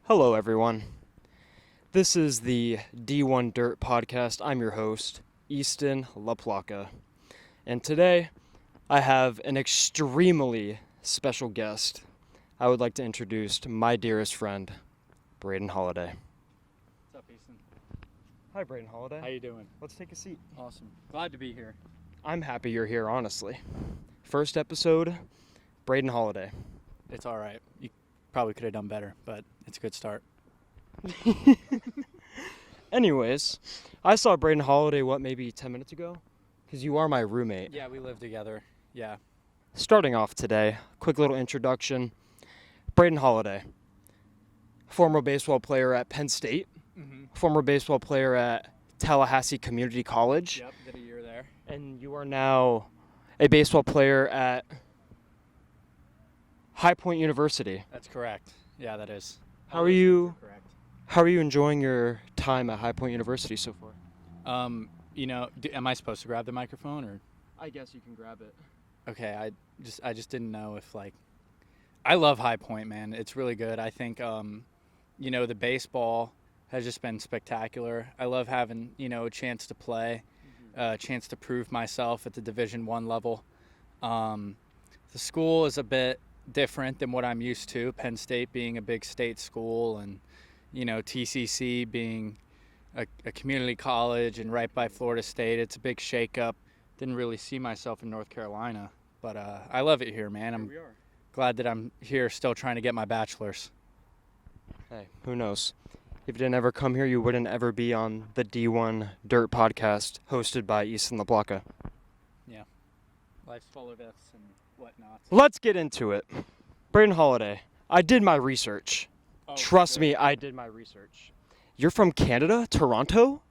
Hello, everyone. This is the D1 Dirt Podcast. I'm your host, Easton LaPlaca. And today, I have an extremely special guest. I would like to introduce my dearest friend, Braden Halladay. What's up, Easton? Hi, Braden Halladay. How you doing? Let's take a seat. Awesome. Glad to be here. I'm happy you're here, honestly. First episode, Braden Halladay. It's all right. You probably could have done better, but it's a good start. Anyways, I saw Braden Halladay, maybe 10 minutes ago? Because you are my roommate. Yeah, we live together. Yeah. Starting off today, quick little introduction. Braden Halladay, former baseball player at Penn State, former baseball player at Tallahassee Community College. Yep, did a year there. And you are now a baseball player at High Point University. That's correct. Yeah, that is. How are you? Correct. How are you enjoying your time at High Point University so far? Am I supposed to grab the microphone or? I guess you can grab it. Okay, I just didn't know if I love High Point, man. It's really good. I think the baseball has just been spectacular. I love having, a chance to play, a chance to prove myself at the Division I level. The school is a bit different than what I'm used to. Penn State being a big state school and, TCC being a community college and right by Florida State. It's a big shakeup. Didn't really see myself in North Carolina, but I love it here, man. I'm glad that I'm here still trying to get my bachelor's. Hey, who knows? If you didn't ever come here, you wouldn't ever be on the D1 Dirt Podcast hosted by Easton LaPlaca. Yeah. Life's full of ifs and whatnot. Let's get into it. Braden Halladay, I did my research. Trust me, I did my research. You're from Canada, Toronto?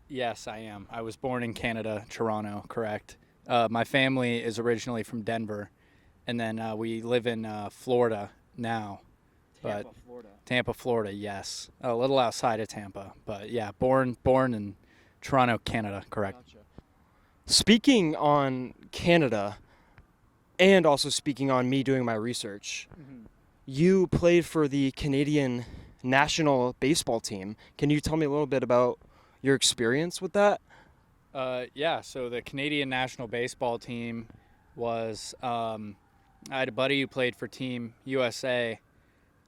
Yes, I am. I was born in Canada, Toronto, correct. My family is originally from Denver, and then we live in Florida now. Tampa, Florida, yes. A little outside of Tampa, but yeah, born in Toronto, Canada, correct. Gotcha. Speaking on Canada, and also speaking on me doing my research, you played for the Canadian national baseball team. Can you tell me a little bit about your experience with that? So the Canadian national baseball team was, I had a buddy who played for Team USA,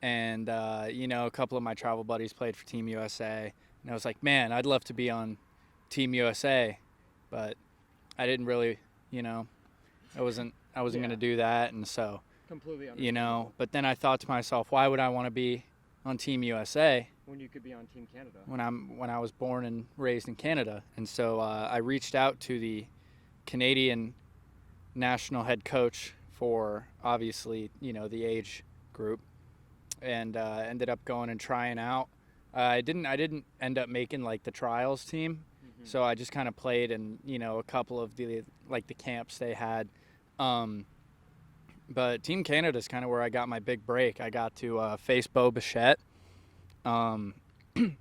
and, a couple of my travel buddies played for Team USA. And I was like, man, I'd love to be on Team USA, but I didn't really, I wasn't going to do that. And so, Completely but then I thought to myself, why would I want to be on Team USA when you could be on Team Canada? When I was born and raised in Canada. And so I reached out to the Canadian national head coach for obviously, the age group, and ended up going and trying out. I didn't end up making the trials team. So I just kind of played in, a couple of the camps they had. But Team Canada is kind of where I got my big break. I got to face Bo Bichette. That's frightening.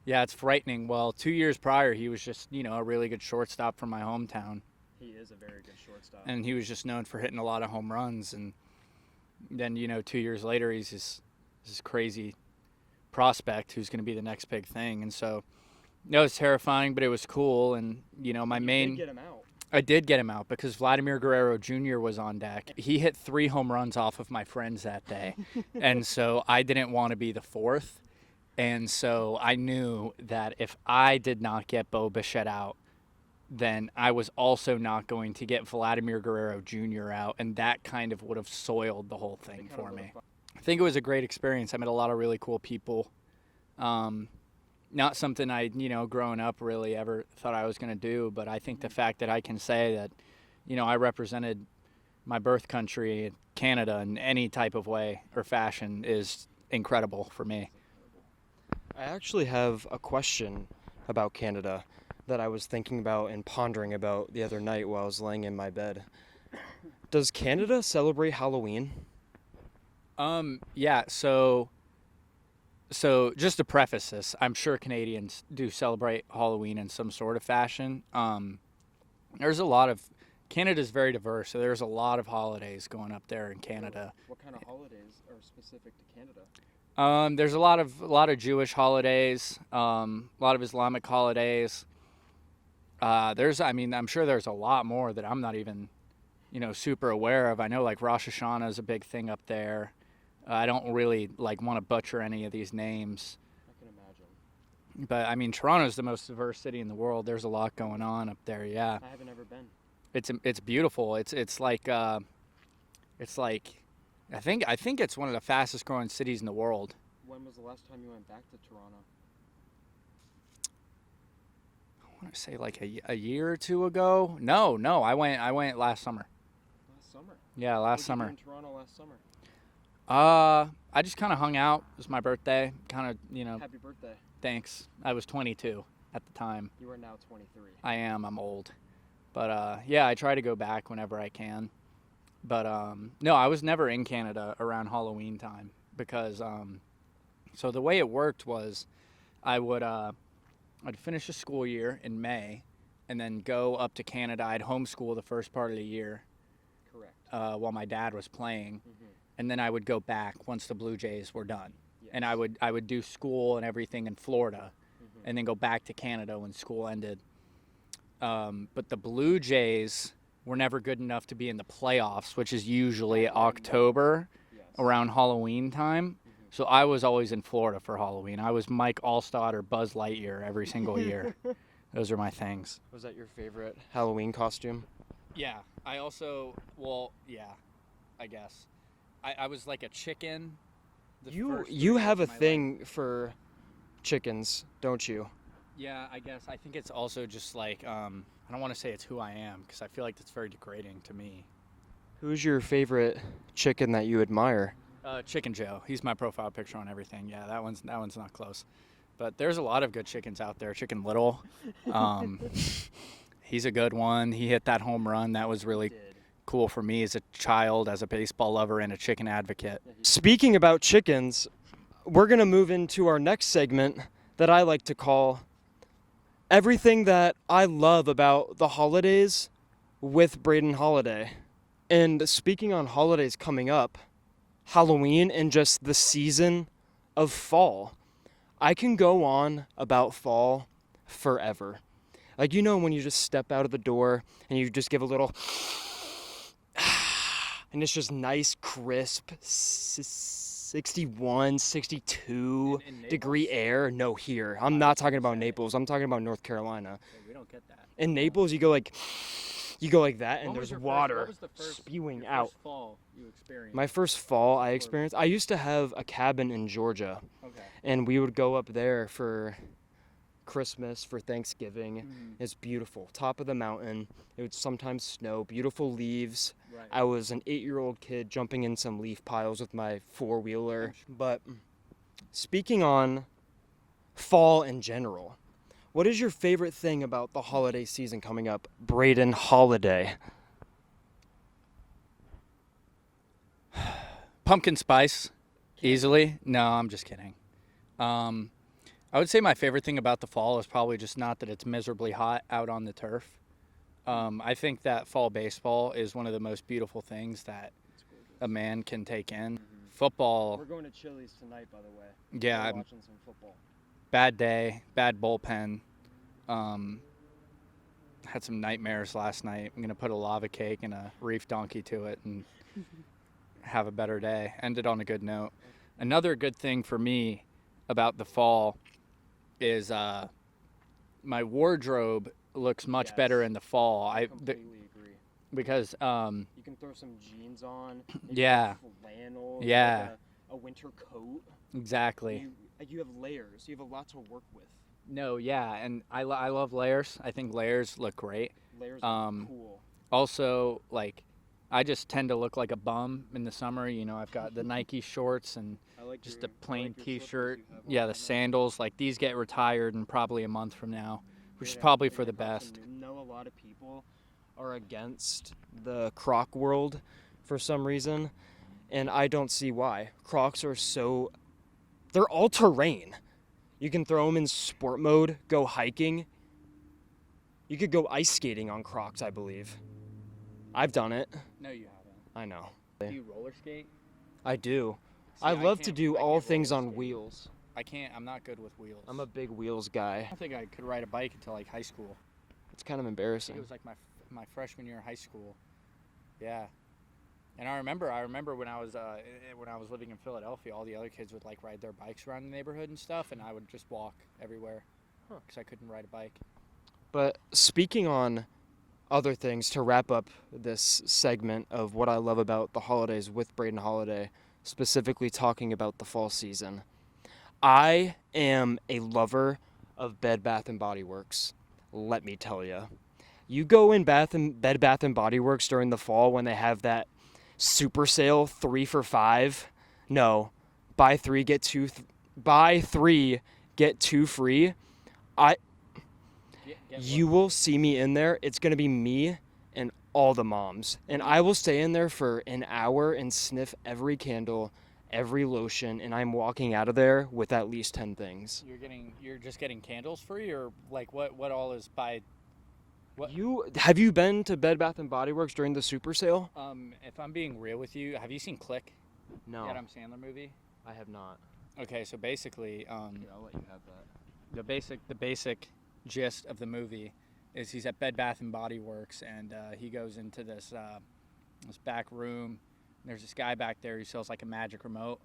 Yeah, it's frightening. Well, 2 years prior, he was just, a really good shortstop from my hometown. He is a very good shortstop. And he was just known for hitting a lot of home runs. And then, 2 years later, he's this crazy prospect who's going to be the next big thing. And so it was terrifying, but it was cool. And, You did get him out. I did get him out because Vladimir Guerrero Jr. was on deck. He hit 3 home runs off of my friends that day. And so I didn't want to be the fourth. And so I knew that if I did not get Bo Bichette out, then I was also not going to get Vladimir Guerrero Jr. out. And that kind of would have soiled the whole thing for me. I think it was a great experience. I met a lot of really cool people. Not something I, growing up really ever thought I was going to do, but I think the fact that I can say that, I represented my birth country, Canada, in any type of way or fashion is incredible for me. I actually have a question about Canada that I was thinking about and pondering about the other night while I was laying in my bed. Does Canada celebrate Halloween? Yeah, so just to preface this, I'm sure Canadians do celebrate Halloween in some sort of fashion. There's a lot of Canada's very diverse, so there's a lot of holidays going up there in Canada. What kind of holidays are specific to Canada? There's a lot of Jewish holidays, a lot of Islamic holidays. I'm sure there's a lot more that I'm not even, super aware of. I know like Rosh Hashanah is a big thing up there. I don't really want to butcher any of these names. I can imagine. But Toronto's the most diverse city in the world. There's a lot going on up there. Yeah. I haven't ever been. It's beautiful. I think it's one of the fastest growing cities in the world. When was the last time you went back to Toronto? I want to say like a year or two ago. No, I went last summer. Last summer? Yeah, last summer. What did you do in Toronto last summer? I just kind of hung out. It was my birthday. Happy birthday. Thanks. I was 22 at the time. You are now 23. I am. I'm old. But yeah, I try to go back whenever I can. But no, I was never in Canada around Halloween time because so the way it worked was I'd finish a school year in May and then go up to Canada. I'd homeschool the first part of the year. Correct. While my dad was playing. Mm-hmm. And then I would go back once the Blue Jays were done. Yes. And I would do school and everything in Florida, and then go back to Canada when school ended. But the Blue Jays were never good enough to be in the playoffs, which is usually October, around Halloween time. Mm-hmm. So I was always in Florida for Halloween. I was Mike Allstott or Buzz Lightyear every single year. Those are my things. Was that your favorite Halloween costume? Yeah. I guess. I was like a chicken. You have a thing for chickens, don't you? Yeah, I guess. I think it's also just like, I don't want to say it's who I am because I feel like that's very degrading to me. Who's your favorite chicken that you admire? Chicken Joe. He's my profile picture on everything. Yeah, that one's not close. But there's a lot of good chickens out there. Chicken Little. He's a good one. He hit that home run. That was really cool for me as a child, as a baseball lover, and a chicken advocate. Speaking about chickens, we're going to move into our next segment that I like to call Everything That I Love About the Holidays with Braden Halladay. And speaking on holidays coming up, Halloween and just the season of fall, I can go on about fall forever. Like, when you just step out of the door and you just give a little... and it's just nice, crisp, 61, 62 degree air. No, here. I'm not talking about Naples. I'm talking about North Carolina. We don't get that. In Naples, you go like that, and there's water spewing out. First fall you experienced? My first fall I experienced, I used to have a cabin in Georgia. Okay. And we would go up there for Christmas, for Thanksgiving. It's beautiful. Top of the mountain. It would sometimes snow. Beautiful leaves. Right. I was an 8-year-old kid jumping in some leaf piles with my 4-wheeler. But speaking on fall in general, what is your favorite thing about the holiday season coming up, Braden Halladay? Pumpkin spice, easily. No, I'm just kidding. I would say my favorite thing about the fall is probably just not that it's miserably hot out on the turf. I think that fall baseball is one of the most beautiful things that a man can take in. Football. We're going to Chili's tonight, by the way. Yeah. We're watching some football. Bad day, bad bullpen. Had some nightmares last night. I'm going to put a lava cake and a reef donkey to it and have a better day. Ended on a good note. Another good thing for me about the fall is my wardrobe looks much better in the fall. I completely agree. Because you can throw some jeans on. Yeah. Flannel. Yeah. Like a winter coat. Exactly. You have layers. You have a lot to work with. No, yeah, and I love layers. I think layers look great. Layers are cool. Also, I just tend to look like a bum in the summer. I've got the Nike shorts and just a plain T-shirt. Yeah, the sandals. These get retired in probably a month from now, which is probably for the best. I know a lot of people are against the Croc world for some reason, and I don't see why. Crocs are they're all terrain. You can throw them in sport mode, go hiking. You could go ice skating on Crocs, I believe. I've done it. No, you haven't. I know. Do you roller skate? I do. See, I love to can't- do I all can't things roller on skate. wheels. I'm not good with wheels. I'm a big wheels I guy. don't think I could ride a bike until like high school. It's kind of I think embarrassing. it was like my freshman year of high school. Yeah. And I remember when I was living in Philadelphia, all the other kids would like ride their bikes around the neighborhood and stuff, and I would just walk everywhere because I couldn't ride a bike. But speaking on other things, to wrap up this segment of what I love about the holidays with Braden Halladay, specifically talking about the fall season, I am a lover of Bed Bath & Body Works. Let me tell you. You go in Bed Bath & Body Works during the fall when they have that super sale 3 for $5. No, buy 3 get 2 buy 3 get 2 free. You will see me in there. It's going to be me and all the moms. And I will stay in there for an hour and sniff every candle, every lotion, and I'm walking out of there with at least 10 things. You're just getting candles free, or like what all is by? What? Have you been to Bed Bath & Body Works during the super sale? If I'm being real with you, have you seen Click? No. The Adam Sandler movie? I have not. Okay, so basically, Here, I'll let you have that. the basic gist of the movie is he's at Bed Bath & Body Works, and he goes into this back room. There's this guy back there who sells like a magic remote,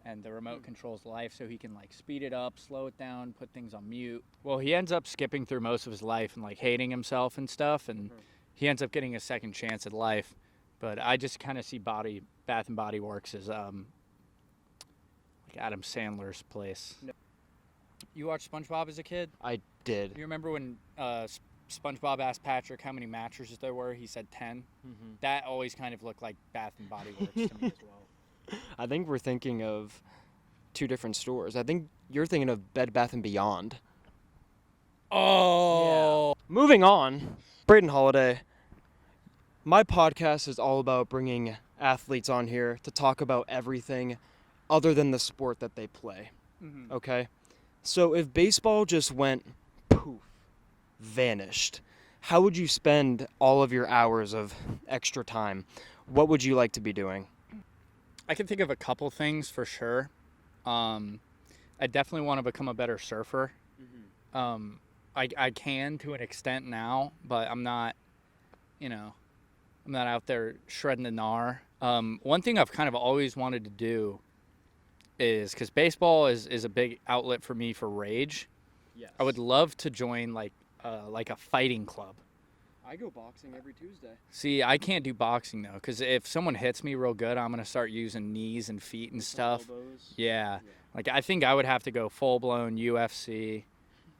and the remote controls life, so he can like speed it up, slow it down, put things on mute. Well, he ends up skipping through most of his life and like hating himself and stuff, and he ends up getting a second chance at life. But I just kind of see Bath & Body Works as like Adam Sandler's place. No. You watched SpongeBob as a kid? I did. You remember when SpongeBob asked Patrick how many mattresses there were? He said 10. Mm-hmm. That always kind of looked like Bath & Body Works to me as well. I think we're thinking of two different stores. I think you're thinking of Bed Bath & Beyond. Oh! Yeah. Moving on, Braden Halladay. My podcast is all about bringing athletes on here to talk about everything other than the sport that they play. Mm-hmm. Okay? So if baseball just went poof, vanished, how would you spend all of your hours of extra time? What would you like to be doing? I can think of a couple things for sure. I definitely want to become a better surfer. Mm-hmm. I can to an extent now, but I'm not, I'm not out there shredding the gnar. One thing I've kind of always wanted to do is, because baseball is a big outlet for me for rage. Yes. I would love to join like a fighting club. I go boxing every Tuesday. See, I can't do boxing though, because if someone hits me real good, I'm gonna start using knees and feet and stuff. Yeah. Like I think I would have to go full blown UFC,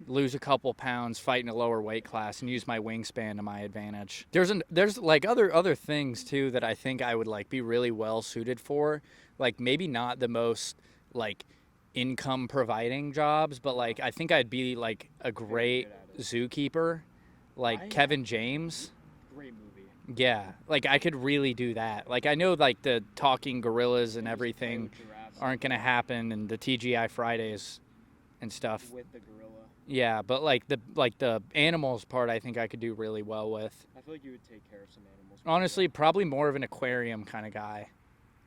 lose a couple pounds, fight in a lower weight class, and use my wingspan to my advantage. There's like other things too that I think I would like be really well suited for. Like maybe not the most like income providing jobs, but like I think I'd be like a great zookeeper, like Kevin James. Great movie. Yeah, like I could really do that. Like I know like the talking gorillas and everything aren't gonna happen, and the TGI Fridays and stuff. With the gorilla. Yeah, but like the animals part, I think I could do really well with. I feel like you would take care of some animals. Honestly, probably more of an aquarium kind of guy.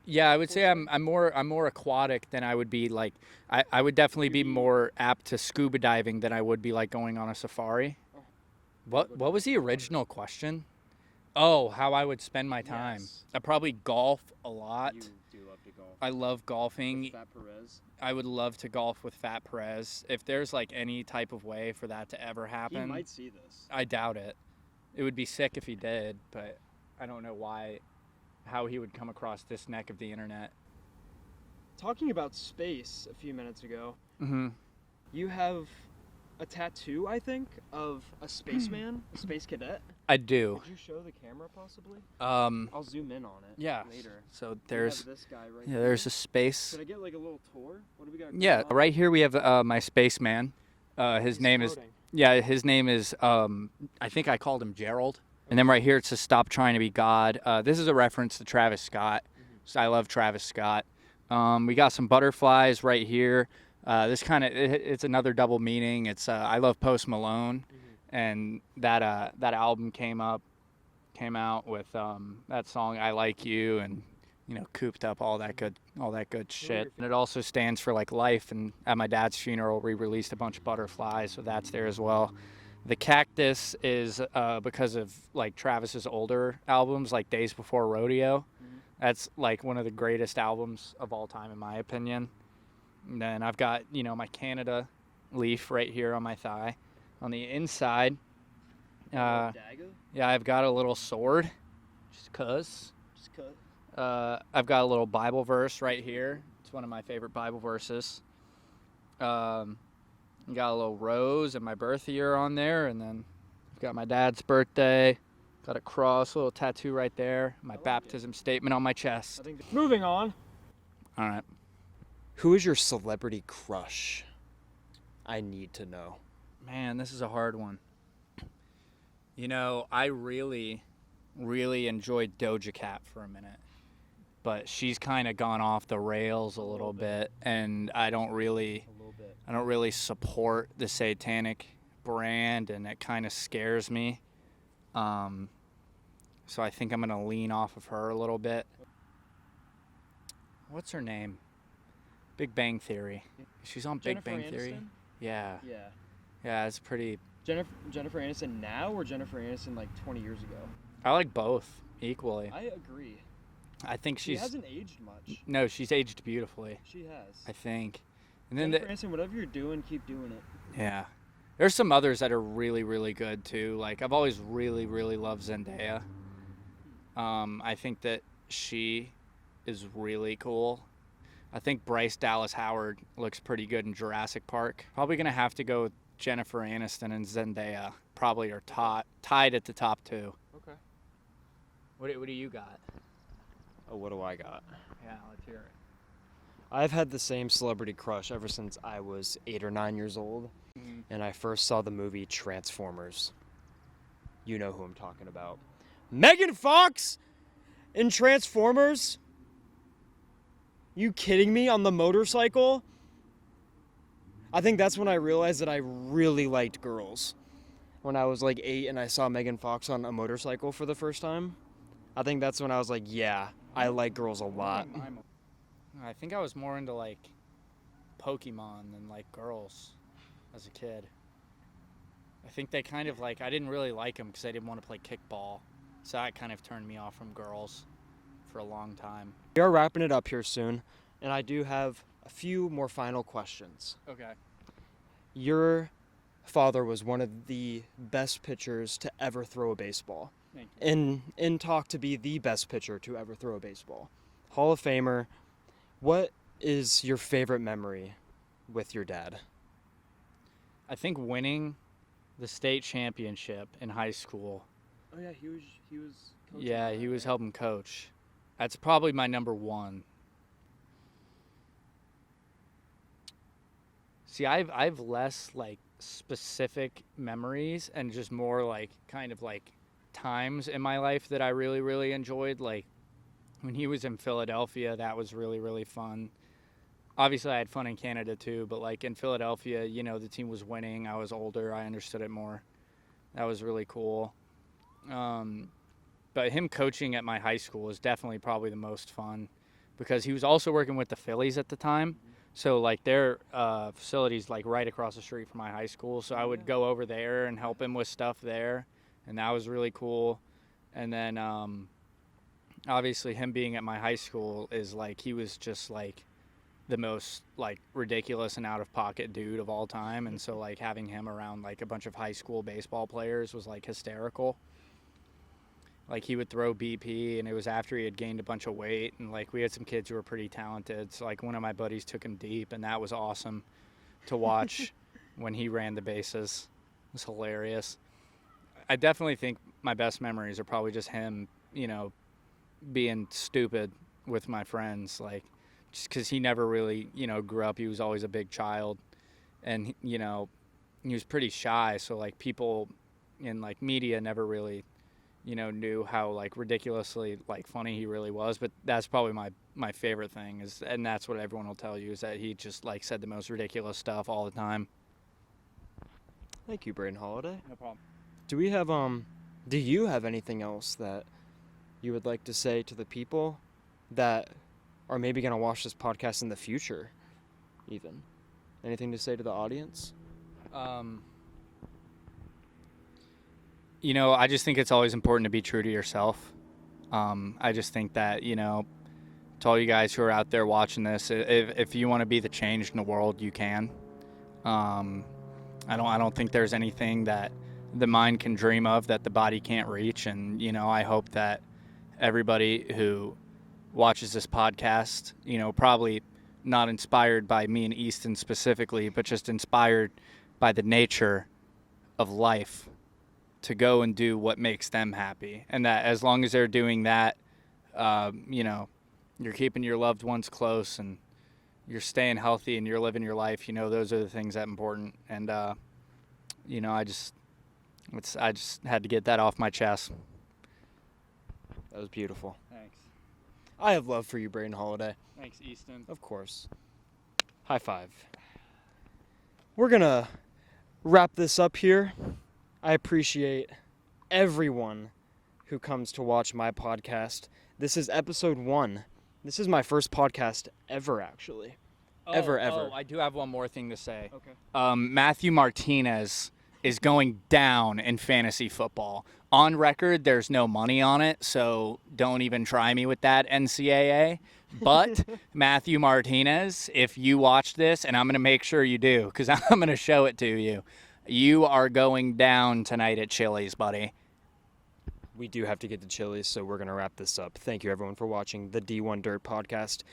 Yeah, I would say I'm more aquatic than I would be like. I would definitely be more apt to scuba diving than I would be like going on a safari. What was the original question? Oh, how I would spend my time. Yes. I probably golf a lot. You do love to golf. I love golfing. With Fat Perez. I would love to golf with Fat Perez. If there's like any type of way for that to ever happen. He might see this. I doubt it. It would be sick if he did, but I don't know how he would come across this neck of the internet. Talking about space a few minutes ago, Mm-hmm. you have a tattoo, I think, of a spaceman, a space cadet. I do. Could you show the camera possibly? I'll zoom in on it. Yeah. Later. So We there's have this guy right there's a space. Could I get like a little tour? What do we got? Yeah, going on? right here we have my spaceman. His name is I think I called him Gerald. And then right here it says "Stop trying to be God." This is a reference to Travis Scott. So I love Travis Scott. We got some butterflies right here. This it's another double meaning. It's I love Post Malone, and that album came came out with that song "I Like You" and cooped up all that good shit. And it also stands for like life. And at my dad's funeral, we released a bunch of butterflies, so that's there as well. The cactus is because of like Travis's older albums, like Days Before Rodeo. That's like one of the greatest albums of all time, in my opinion. And then I've got my Canada leaf right here on my thigh. On the inside, yeah, I've got a little sword, just 'cause. I've got a little Bible verse right here. It's one of my favorite Bible verses. Got a little rose and my birth year on there, and then I've got my dad's birthday. Got a cross, a little tattoo right there. My baptism statement on my chest. Moving on. All right. Who is your celebrity crush? I need to know. Man, this is a hard one. I really, really enjoyed Doja Cat for a minute, but she's kind of gone off the rails a little bit, and I don't really support the satanic brand, and it kind of scares me. So I think I'm gonna lean off of her a little bit. What's her name? Big Bang Theory. She's on Big Bang Theory. Yeah. Yeah, it's pretty. Jennifer Aniston now or Jennifer Aniston like 20 years ago? I like both equally. I agree. I think she hasn't aged much. No, she's aged beautifully. She has. I think. And then Jennifer Aniston, whatever you're doing, keep doing it. Yeah. There's some others that are really, really good too. Like I've always really, really loved Zendaya. I think that she is really cool. I think Bryce Dallas Howard looks pretty good in Jurassic Park. Probably gonna have to go with Jennifer Aniston and Zendaya. Probably are tied at the top two. Okay. What do you got? Oh, what do I got? Yeah, let's hear it. I've had the same celebrity crush ever since I was 8 or 9 years old, and I first saw the movie Transformers. You know who I'm talking about. Megan Fox in Transformers? You kidding me? On the motorcycle? I think that's when I realized that I really liked girls. When I was like 8 and I saw Megan Fox on a motorcycle for the first time. I think that's when I was like, yeah, I like girls a lot. I think I was more into like Pokemon than like girls as a kid. I think they kind of like, I didn't really like them because I didn't want to play kickball. So that kind of turned me off from girls for a long time. We are wrapping it up here soon, and I do have a few more final questions. Okay. Your father was one of the best pitchers to ever throw a baseball. Thank you. In talk to be the best pitcher to ever throw a baseball. Hall of Famer. What is your favorite memory with your dad? I think winning the state championship in high school. Oh yeah, he was coaching. Yeah, he was helping coach. That's probably my number one. See, I've less like specific memories and just more like kind of like times in my life that I really, really enjoyed. Like when he was in Philadelphia, that was really, really fun. Obviously, I had fun in Canada too, but like in Philadelphia, the team was winning. I was older. I understood it more. That was really cool. But him coaching at my high school was definitely probably the most fun because he was also working with the Phillies at the time. So like their facilities like right across the street from my high school. So I would go over there and help him with stuff there. And that was really cool. And then obviously him being at my high school is like, he was just like the most like ridiculous and out of pocket dude of all time. And so like having him around like a bunch of high school baseball players was like hysterical. Like he would throw BP and it was after he had gained a bunch of weight, and like we had some kids who were pretty talented. So like one of my buddies took him deep, and that was awesome to watch when he ran the bases. It was hilarious. I definitely think my best memories are probably just him, being stupid with my friends, like just because he never really, grew up. He was always a big child, and he was pretty shy. So like people in like media never really, knew how like ridiculously like funny he really was. But that's probably my favorite thing is, and that's what everyone will tell you, is that he just like said the most ridiculous stuff all the time. Thank you, Braden Halladay. No problem. Do we have Do you have anything else that you would like to say to the people that are maybe going to watch this podcast in the future, even? Anything to say to the audience? I just think it's always important to be true to yourself. I just think that, to all you guys who are out there watching this, if you want to be the change in the world, you can. I don't think there's anything that the mind can dream of that the body can't reach. And, I hope that everybody who watches this podcast, probably not inspired by me and Easton specifically, but just inspired by the nature of life, to go and do what makes them happy. And that as long as they're doing that, you're keeping your loved ones close and you're staying healthy and you're living your life, those are the things that are important. And, I just had to get that off my chest. That was beautiful. Thanks. I have love for you, Braden Halladay. Thanks, Easton. Of course. High five. We're going to wrap this up here. I appreciate everyone who comes to watch my podcast. This is episode 1. This is my first podcast ever, actually. Ever. Oh, I do have one more thing to say. Okay. Matthew Martinez is going down in fantasy football. On record, there's no money on it, so don't even try me with that, NCAA. But Matthew Martinez, if you watch this, and I'm going to make sure you do, because I'm going to show it to you, you are going down tonight at Chili's, buddy. We do have to get to Chili's, so we're going to wrap this up. Thank you, everyone, for watching the D1 Dirt Podcast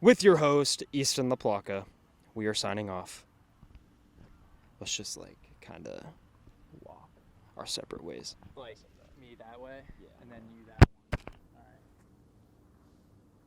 with your host, Easton LaPlaca. We are signing off. Let's just, kind of walk our separate ways. Like me that way, Yeah. and then you that way.